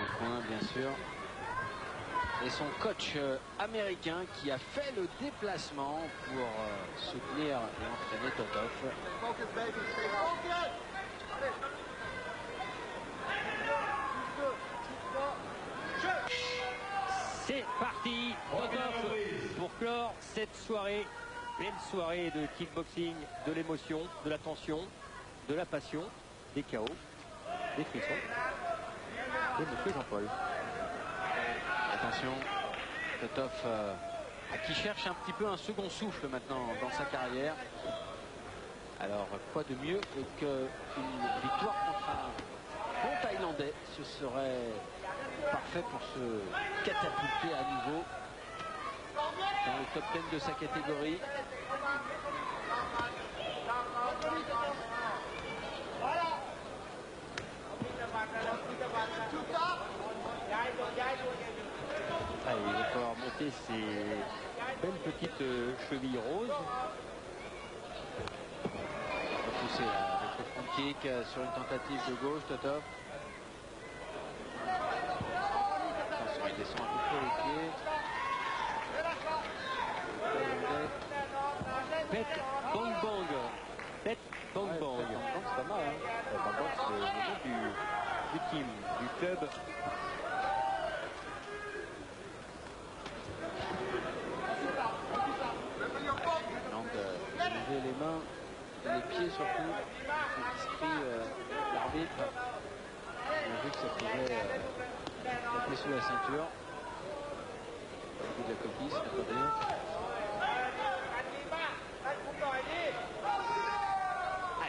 le coin, bien sûr. Et son coach américain qui a fait le déplacement pour soutenir et entraîner Totov. C'est parti, Totov pour clore cette soirée, pleine soirée de kickboxing, de l'émotion, de la tension, de la passion, des chaos, des frissons. Et monsieur Jean-Paul. Attention, Totov qui cherche un petit peu un second souffle maintenant dans sa carrière. Alors quoi de mieux qu'une victoire contre un bon Thaïlandais. Ce serait parfait pour se catapulter à nouveau dans le top 10 de sa catégorie. Il va falloir monter ses belles petites chevilles roses. Il va pousser là, avec le front kick sur une tentative de gauche, Totov. Attention, il descend un peu trop les pieds. Pet bang bang. Pet bang bang. C'est pas mal, hein. Bang bang, c'est le nom du team, du club. Donc, lever les mains, les pieds surtout. C'est discret, l'arbitre. On a vu que ça pouvait taper sous la ceinture. Au bout de la coquille, ça ne pas bien.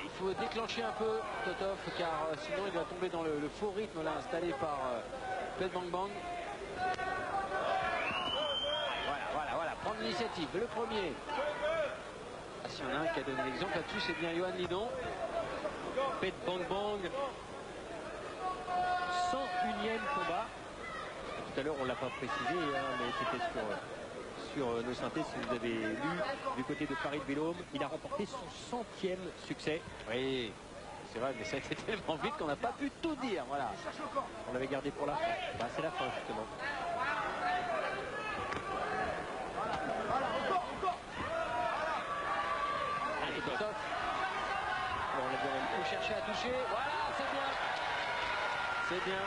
Il faut déclencher un peu Totov car sinon il va tomber dans le faux rythme là installé par Pet Bang Bang. Voilà, prendre l'initiative. Le premier. Ah, s'il y en a un qui a donné l'exemple là-dessus, c'est bien Johan Lidon. Pet Bang Bang. 101e combat. Tout à l'heure on ne l'a pas précisé, hein, mais c'était sur nos synthèses, si vous avez lu du côté de Paris de Vélôme, il a remporté son 100e succès. Oui, c'est vrai, mais ça a été tellement vite qu'on n'a pas pu tout dire. Voilà. On l'avait gardé pour la fin. Bah, c'est la fin justement. Allez, Totov. Alors, on l'a bien Il faut chercher à toucher. Voilà, c'est bien. C'est bien.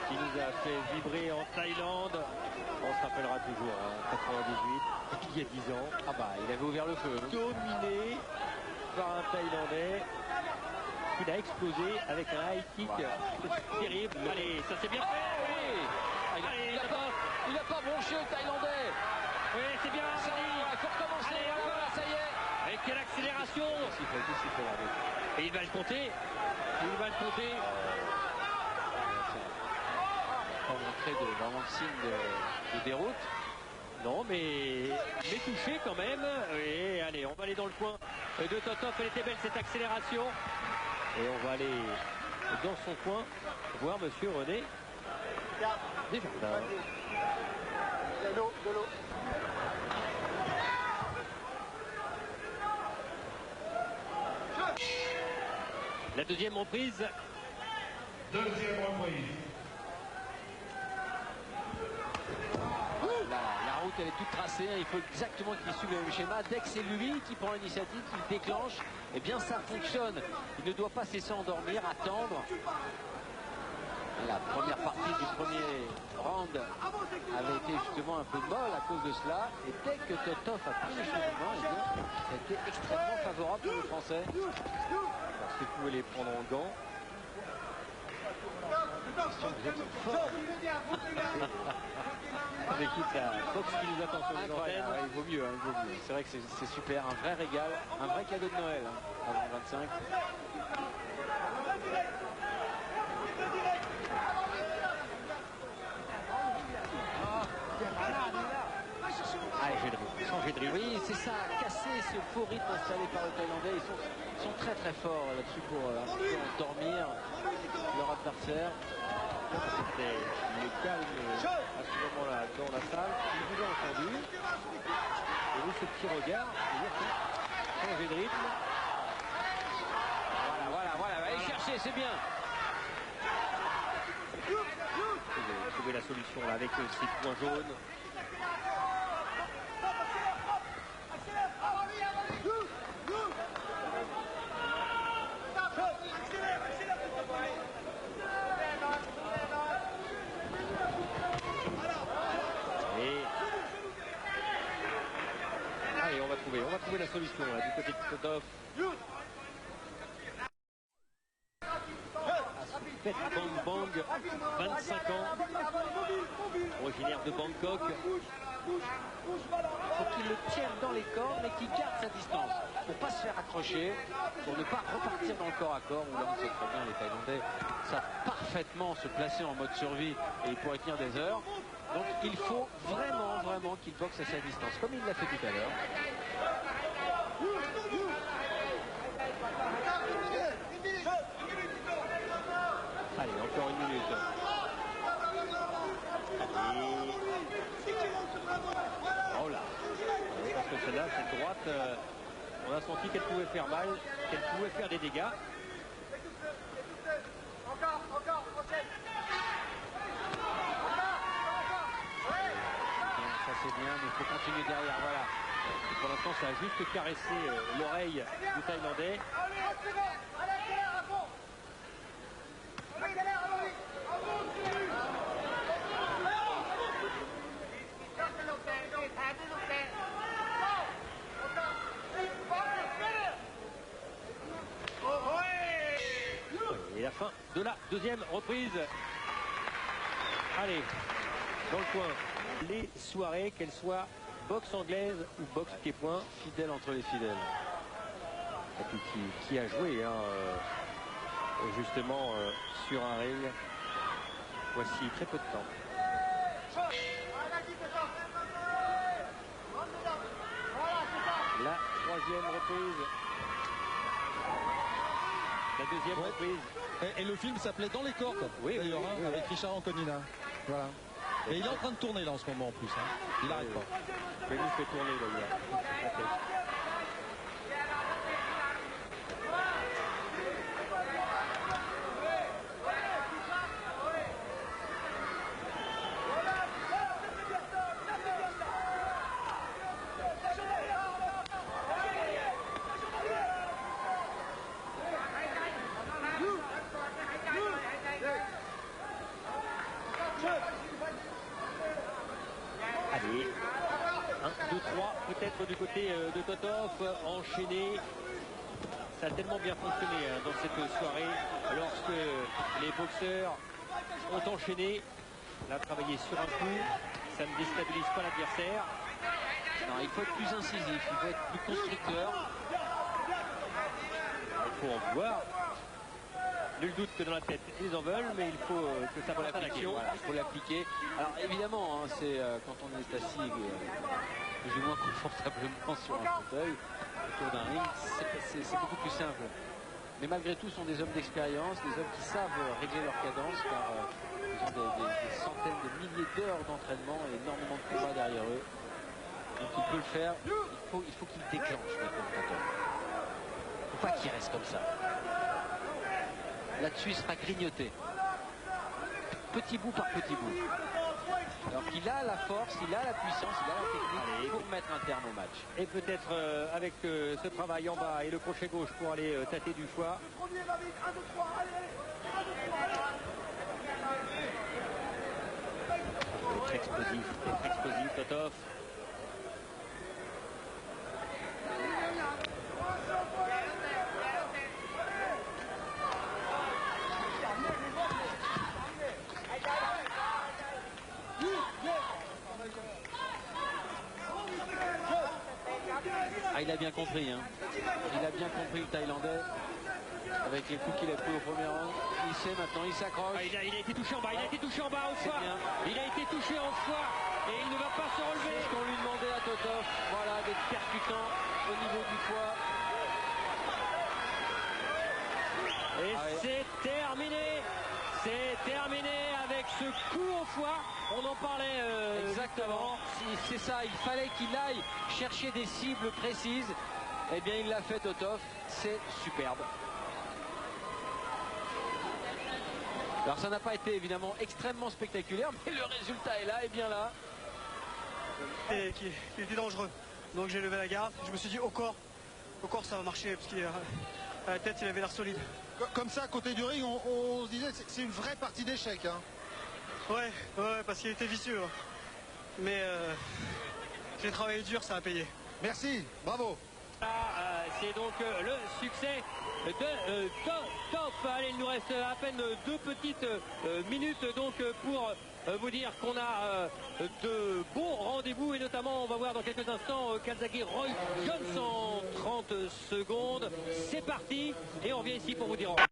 qui nous a fait vibrer en Thaïlande. On se rappellera toujours, en 98, il y a 10 ans. Ah bah, il avait ouvert le feu. Dominé par un Thaïlandais qui a explosé avec un high kick terrible. Allez, ça s'est bien fait. Oui. Il n'a pas bronché le Thaïlandais. Oui, c'est bien. Il faut recommencer. Allez, voilà, ça y est. Et quelle accélération. Et il va le compter. Pas montrer vraiment de signe de déroute. Non, mais touché quand même. Et allez, on va aller dans le coin de Totov. Elle était belle cette accélération. Et on va aller dans son coin voir monsieur René Desjardins. De l'eau. La deuxième reprise. La route elle est toute tracée, il faut exactement qu'il suive le même schéma. Dès que c'est lui qui prend l'initiative, qui déclenche, eh bien ça fonctionne. Il ne doit pas se laisser endormir, attendre. La première partie du premier round avait été justement un peu molle à cause de cela. Et dès que Totov a pris le changement, eh bien, ça a été extrêmement favorable pour le Français. Parce qu'il pouvait les prendre en gants. On écoute la Fox qui nous attend sur les antennes. Il vaut mieux, il vaut mieux. C'est vrai que c'est super, un vrai régal, un vrai cadeau de Noël avant le 25. Allez, changer de rythme. Oui, c'est ça, casser ce faux rythme installé par le Thaïlandais. Ils sont très très forts là-dessus pour un petit peu endormir leur adversaire. C'était le calme à ce moment-là dans la salle. Il vous a entendu. Et vous, ce petit regard, changer de rythme. touché, c'est bien. Vous avez trouvé la solution là avec ces points jaunes. Allez, on va trouver la solution là, du côté de Totov. Bang Bang, 25 ans, originaire de Bangkok. Il faut qu'il le tienne dans les cordes, mais qu'il garde sa distance pour ne pas se faire accrocher, pour ne pas repartir dans le corps à corps, où là on sait très bien les Thaïlandais savent parfaitement se placer en mode survie et ils pourraient tenir des heures. Donc il faut vraiment qu'il boxe à sa distance, comme il l'a fait tout à l'heure. Allez, encore une minute. Oh là, parce que celle-là, cette droite, on a senti qu'elle pouvait faire mal, qu'elle pouvait faire des dégâts. Ça c'est bien, mais il faut continuer derrière, voilà. Et pour l'instant, ça a juste caressé l'oreille du Thaïlandais. Et la fin de la deuxième reprise. Allez, dans le coin, les soirées, qu'elles soient boxe anglaise ou boxe pied-point, Fidèle entre les fidèles. et puis qui a joué hein, justement sur un ring voici très peu de temps. La troisième reprise. La deuxième reprise. Et le film s'appelait Dans les cordes, Oui, d'ailleurs, oui, avec Richard Anconina. Voilà. Et il est en train de tourner là en ce moment en plus. Hein. Il n'arrête pas. Mais il nous fait tourner d'ailleurs. La tête. Allez, 1, 2, 3, peut-être du côté de Totov, enchaîné. Ça a tellement bien fonctionné hein, dans cette soirée, lorsque les boxeurs ont enchaîné. Là, travailler sur un coup, ça ne déstabilise pas l'adversaire. Non, il faut être plus incisif, il faut être plus constructeur. Il faut en vouloir. Nul doute que dans la tête, ils en veulent, mais il faut que ça passe à l'action. Voilà, il faut l'appliquer. Alors évidemment, hein, c'est quand on est assis plus ou moins confortablement sur un fauteuil autour d'un ring, c'est beaucoup plus simple. Mais malgré tout, ce sont des hommes d'expérience, des hommes qui savent régler leur cadence, car ils ont des centaines de milliers d'heures d'entraînement et énormément de combats derrière eux. Donc il peut le faire, il faut qu'il déclenche maintenant. Il ne faut pas qu'il reste comme ça. Là-dessus, il sera grignoté. Petit bout par petit bout. Alors qu'il a la force, il a la puissance, il a la technique pour mettre un terme au match. Et peut-être avec ce travail en bas et le crochet gauche pour aller tâter du foie. Très explosif, Totov. Ah, il a bien compris, hein. Il a bien compris le Thaïlandais. Avec les coups qu'il a pris au premier round. Il sait maintenant, il s'accroche. Ah, il a été touché en bas, il a été touché en bas au foie. Il a été touché en foie et il ne va pas se relever. C'est ce qu'on lui demandait à Totov, voilà, d'être percutant au niveau du foie. Et c'est terminé. C'est terminé avec ce coup au foie. On en parlait exactement. C'est ça, il fallait qu'il aille chercher des cibles précises. Eh bien, il l'a fait, Totov. C'est superbe. Alors ça n'a pas été évidemment extrêmement spectaculaire, mais le résultat est là, et bien là. Et qui était dangereux. Donc j'ai levé la garde. Je me suis dit au corps ça va marcher parce qu'à la tête il avait l'air solide. Comme ça, à côté du ring, on se disait c'est une vraie partie d'échecs. Hein. Ouais, parce qu'il était vicieux. Hein. Mais j'ai travaillé dur, ça a payé. Merci, bravo. C'est donc le succès de Top. Allez, il nous reste à peine 2 petites minutes donc pour vous dire qu'on a de bons rendez-vous, et notamment on va voir dans quelques instants Calzaghe Roy Jones en 30 secondes. C'est parti et on revient ici pour vous dire au revoir.